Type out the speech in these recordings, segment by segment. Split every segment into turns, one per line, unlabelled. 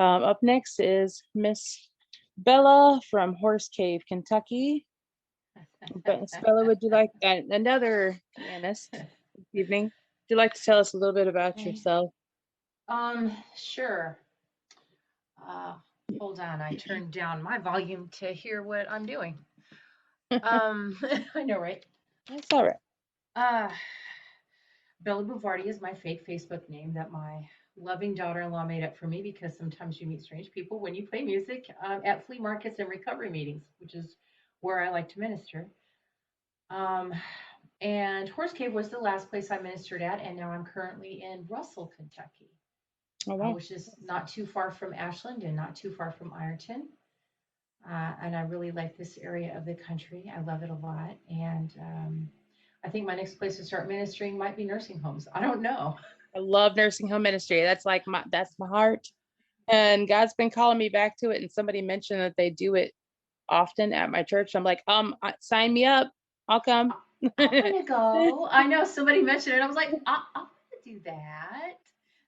Up next is Miss Bella from Horse Cave, Kentucky. But Miss Bella, would you like another pianist this evening? Would you like to tell us a little bit about
Okay.
yourself?
Sure. Uh, Hold on. I turned down my volume to hear what I'm doing. I know, right?
That's all right.
Uh, Bella Bouvardia is my fake Facebook name that my loving daughter-in-law made up for me because sometimes you meet strange people when you play music at flea markets and recovery meetings, which is where I like to minister. Um, and Horse Cave was the last place I ministered at, and now I'm currently in Russell, Kentucky,
Oh wow.
which is not too far from Ashland and not too far from Ironton. And I really like this area of the country. I love it a lot. And I think my next place to start ministering might be nursing homes. I don't know.
I love nursing home ministry. That's my heart. And God's been calling me back to it. And somebody mentioned that they do it often at my church. I'm like, sign me up. I'll come.
I want to go. I know somebody mentioned it. I was like, I want to do that.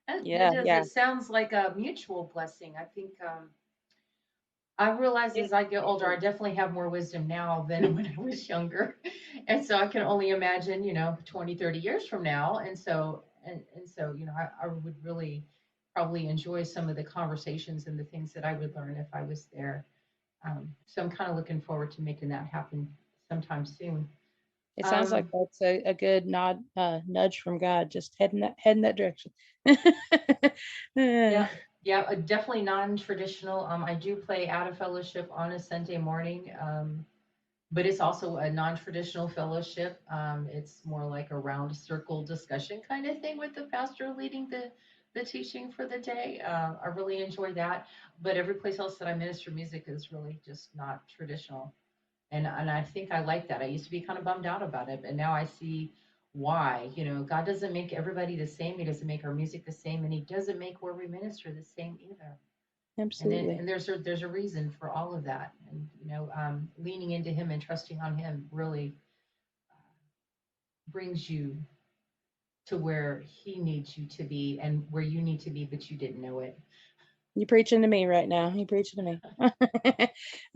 That
Yeah,
does.
yeah.
It sounds like a mutual blessing. I think I realize
It,
as I get
it
older, I
is.
definitely have more wisdom now than when I was younger. And so I can only imagine, 20, 30 years from now. And so, I would really probably enjoy some of the conversations and the things that I would learn if I was there. So I'm kind of looking forward to making that happen sometime soon.
It sounds like
Um,
that's a good nudge from God, just head in that direction. Uh,
Yeah, yeah, definitely non-traditional. I do play out of fellowship on a Sunday morning, but it's also a non-traditional fellowship. It's more like a round circle discussion kind of thing with the pastor leading the teaching for the day. I really enjoy that. But every place else that I minister music is really just not traditional. And I think I like that. I used to be kind of bummed out about it, but now I see why. God doesn't make everybody the same. He doesn't make our music the same, and He doesn't make where we minister the same either. And then
Absolutely.
and there's a reason for all of that. And leaning into Him and trusting on Him really brings you to where He needs you to be and where you need to be, but you didn't know it.
You preaching to me right now. You preaching to me.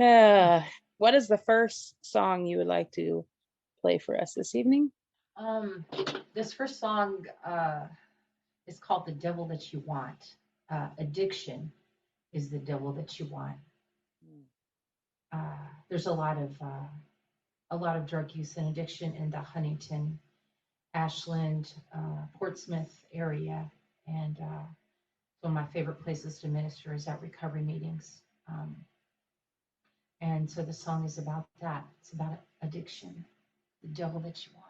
uh, what is the first song you would like to play for us this evening?
Um, this first song is called "The Devil That You Want." Addiction is the devil that you want. There's a lot of drug use and addiction in the Huntington, Ashland, Portsmouth area, and one of my favorite places to minister is at recovery meetings. And so the song is about that. It's about addiction, the devil that you want.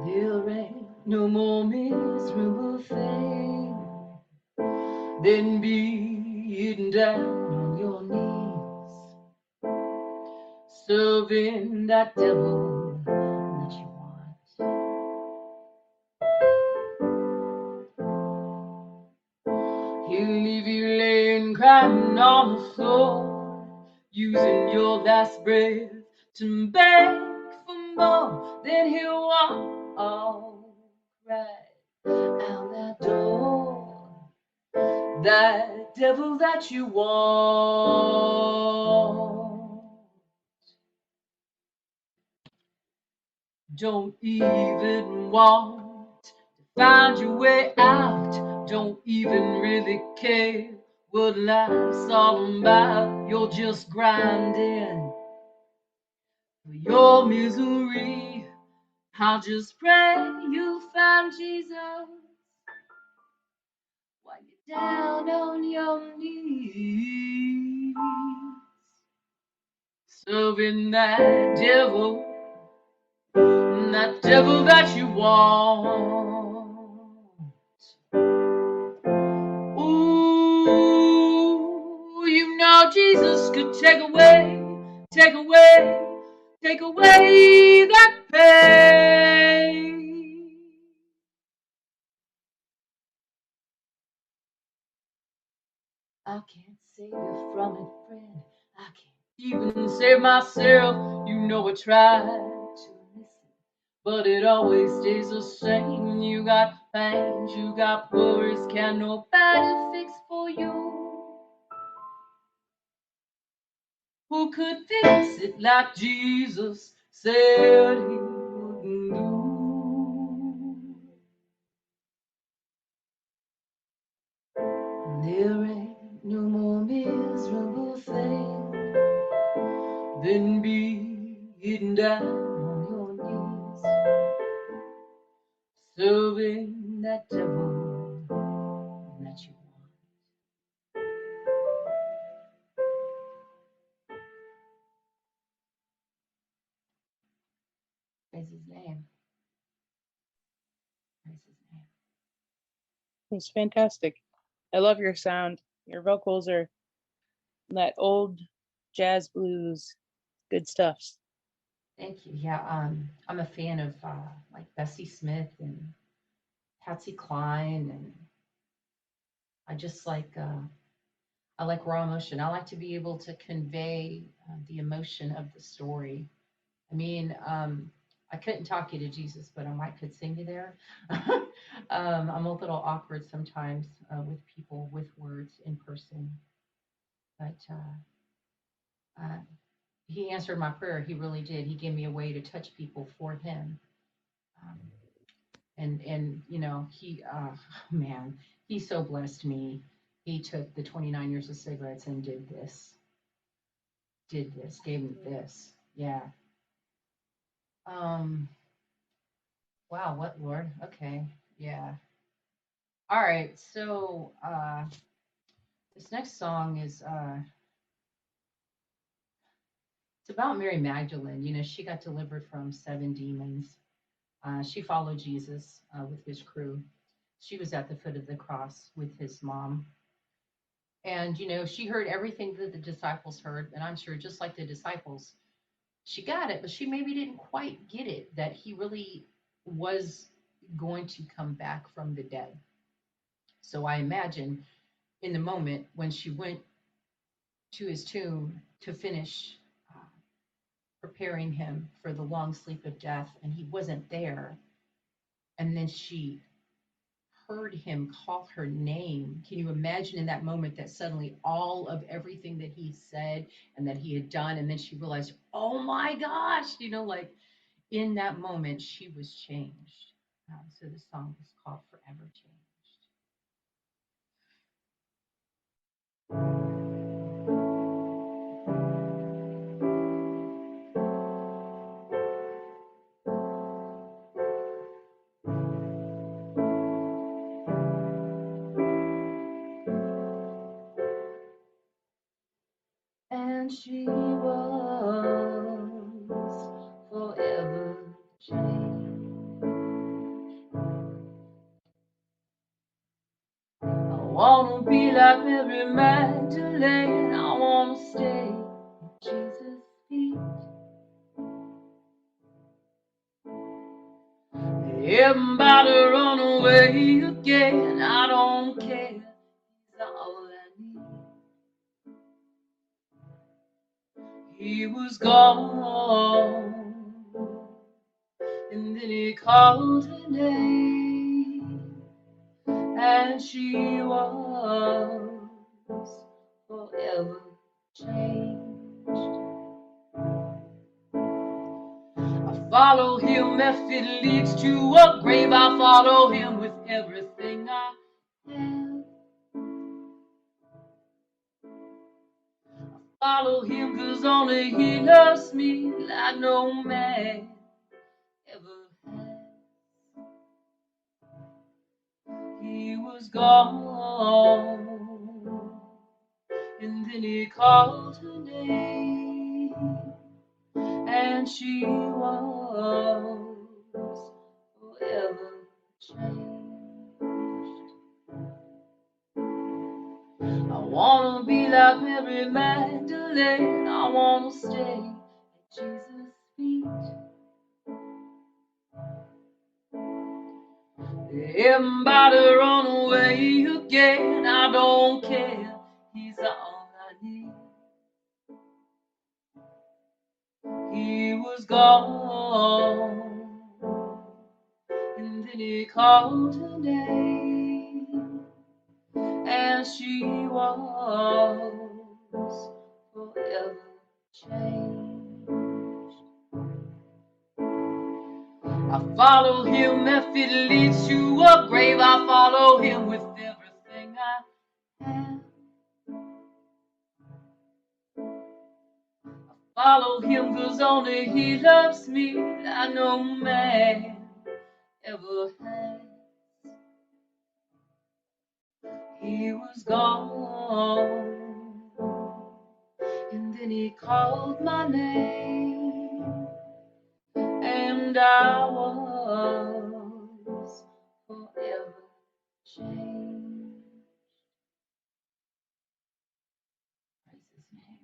There ain't no more miserable thing than being down on your knees, serving that devil that you want. He'll leave you laying crying on the floor, using your last breath to beg for more. Then he'll walk right out that door. That devil that you want. Don't even want to find your way out. Don't even really care what life's all about. You're just grinding for your misery. I'll just pray you'll find Jesus while you're down on your knees, serving that devil that you want. Ooh, Jesus could take away take away that pain. I can't save you from it, friend. I can't even save myself. You know I tried to listen, but it always stays the same. You got pains, you got worries, can nobody fix for you. Who could fix it like Jesus said he wouldn't do? There ain't no more miserable thing than being down on your knees, serving that devil that you want. Praise his name. Praise his name.
It's fantastic. I love your sound. Your vocals are that old jazz blues, good stuff.
Thank you. Yeah, I'm a fan of like Bessie Smith and Patsy Cline, and I just like I like raw emotion. I like to be able to convey the emotion of the story. I mean, I couldn't talk you to Jesus, but I might could sing you there. I'm a little awkward sometimes with people with words in person, but uh, he answered my prayer. He really did. He gave me a way to touch people for him. Um, and you know, he man, he so blessed me. He took the 29 years of cigarettes and did this, gave me this. Yeah. Um, wow, what Lord? Okay. Yeah. All right. So this next song is it's about Mary Magdalene. You know, she got delivered from 7 demons. She followed Jesus with his crew. She was at the foot of the cross with his mom. And, you know, she heard everything that the disciples heard. And I'm sure, just like the disciples, she got it, but she maybe didn't quite get it that he really was going to come back from the dead. So I imagine in the moment when she went to his tomb to finish preparing him for the long sleep of death, and he wasn't there, and then she heard him call her name. Can you imagine in that moment that suddenly all of everything that he said and that he had done, and then she realized, oh my gosh, you know, like in that moment, she was changed. So the song is called Forever Changed. And she was forever changed. I wanna be like Mary Magdalene. I wanna stay at Jesus' feet. Everybody run away again. I don't care. He's all I need. He was gone, and then he called her name, and she was forever changed. I follow him if it leads to a grave. I follow him with everything I have. Follow him 'cause only he loves me like no man ever has. He was gone, and then he called her name, and she was forever changed. I wanna be like Mary Magdalene. I wanna stay at Jesus' feet. Everybody run away again. I don't care. He's all I need. He was gone, and then he called her name, and she was forever changed. I follow him if it leads to a grave. I follow him with everything I have. Follow him 'cause only he loves me like no man ever has. He was gone, and then he called my name, and I was forever changed. Praise his name.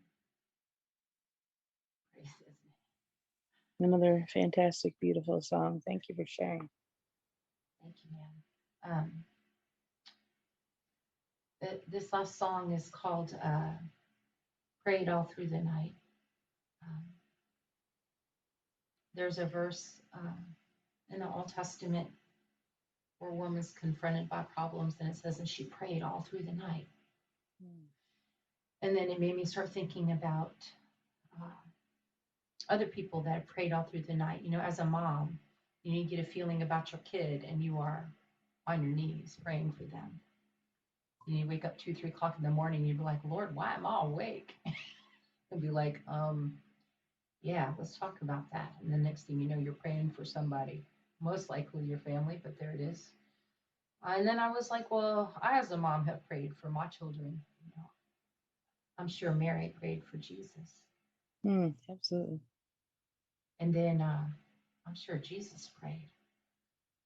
Praise his name.
Another fantastic, beautiful song. Thank you for sharing.
Thank you, ma'am. This last song is called Prayed All Through the Night. Um, there's a verse in the Old Testament where a woman's confronted by problems, and it says, and she prayed all through the night. And then it made me start thinking about uh, other people that have prayed all through the night. You know, as a mom, you get a feeling about your kid, and you are on your knees praying for them. You wake up 2, 3 o'clock in the morning, you'd be like, Lord, why am I awake? And be like, yeah, let's talk about that. And the next thing you know, you're praying for somebody, most likely your family, but there it is. And then I was like, well, I as a mom have prayed for my children. You know, I'm sure Mary prayed for Jesus.
Absolutely.
And then I'm sure Jesus prayed.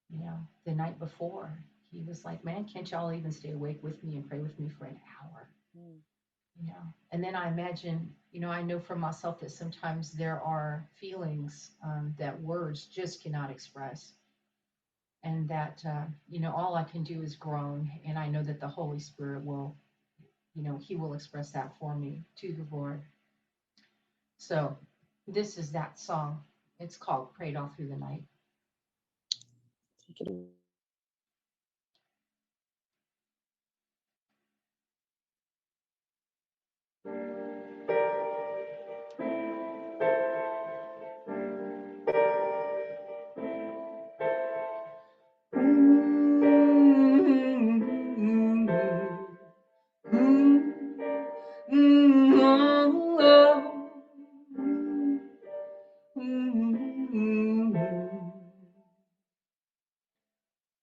You know, the night before, he was like, man, can't y'all even stay awake with me and pray with me for an hour? You know, and then I imagine, you know, I know for myself that sometimes there are feelings that words just cannot express, and that you know, all I can do is groan, and I know that the Holy Spirit will, you know, he will express that for me to the Lord. So this is that song. It's called Prayed All Through the Night.
Take it away.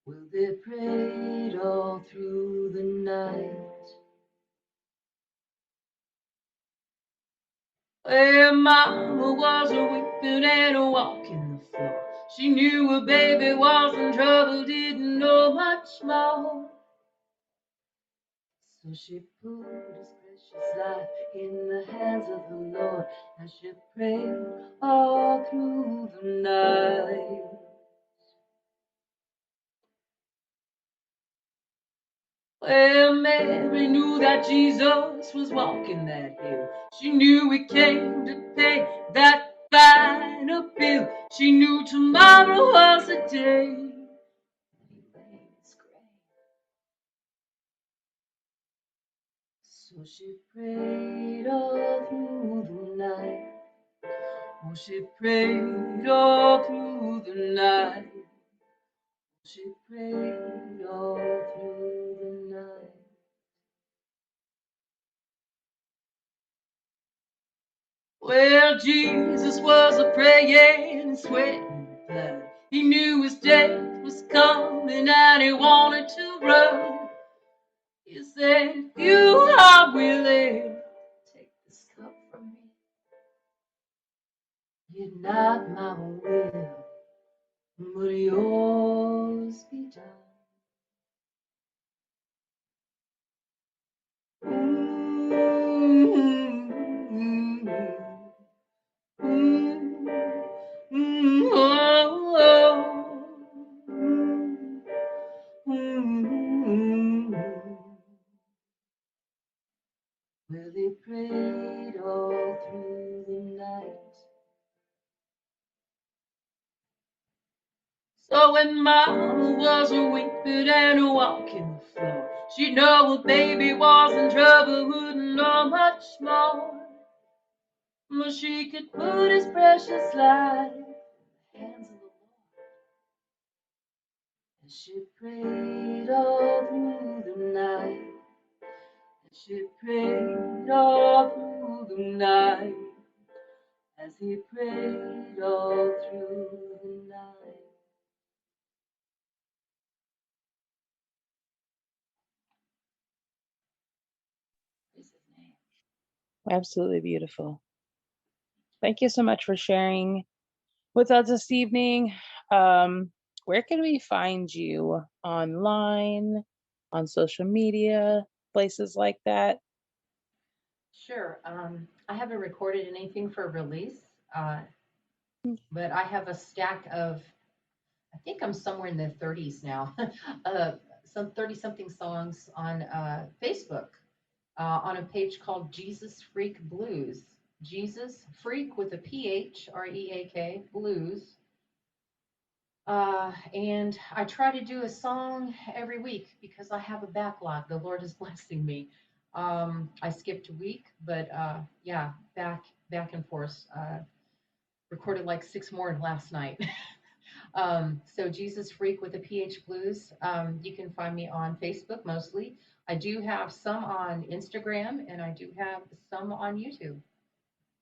Well, they prayed all through the night. Well, mama was a weeping and a walking the floor. She knew her baby was in trouble, didn't know much more. So she put his precious life in the hands of the Lord, and she prayed all through the night. Well, Mary knew that Jesus was walking that hill. She knew he came to pay that final bill. She knew tomorrow was the day when he laid his grave. So she prayed all through the night. Oh, she prayed all through the night. She prayed all through the night. Well, Jesus was a praying and sweating blood. He knew his death was coming and he wanted to run. He said, if you are willing, take this cup from me. Yet not my will, but yours be done. So when mama was a weeping and a walking the floor, she'd know a baby was in trouble, wouldn't know much more. But she could put his precious life in the hands of the Lord. And she prayed all through the night. And she prayed all through the night. As he prayed all through the night. Is his name.
Absolutely beautiful. Thank you so much for sharing with us this evening. Um, where can we find you online, on social media, places like that?
Sure. I haven't recorded anything for release, uh, but I have a stack of, I think I'm somewhere in the 30s now, some 30 something songs on Facebook on a page called Jesus Freak Blues. Jesus Freak with a PH, REAK, Blues. And I try to do a song every week because I have a backlog. The Lord is blessing me. I skipped a week, but yeah, back and forth. Recorded like 6 more last night. So Jesus Freak with the PH Blues. You can find me on Facebook mostly. I do have some on Instagram and I do have some on YouTube.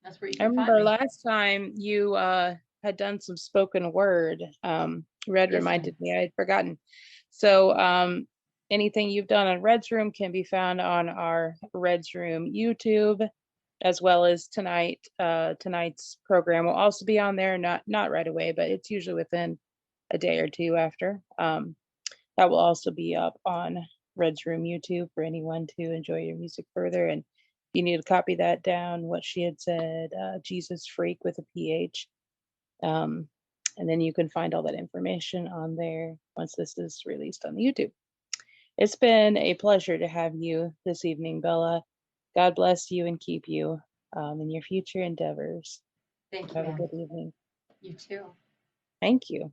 That's where you
I
can find
remember
me.
last time you had done some spoken word. Red
Yes, ma'am.
reminded me I had forgotten. So anything you've done on Red's Room can be found on our Red's Room YouTube, as well as tonight's program will also be on there. Not right away, but it's usually within a day or two after. That will also be up on Red's Room YouTube for anyone to enjoy your music further. And if you need to copy that down, what she had said, Jesus Freak with a PH. Um, and then you can find all that information on there once this is released on the YouTube. It's been a pleasure to have you this evening, Bella. God bless you and keep you in your future endeavors.
Thank you,
Have a
ma'am.
good evening.
You too.
Thank you.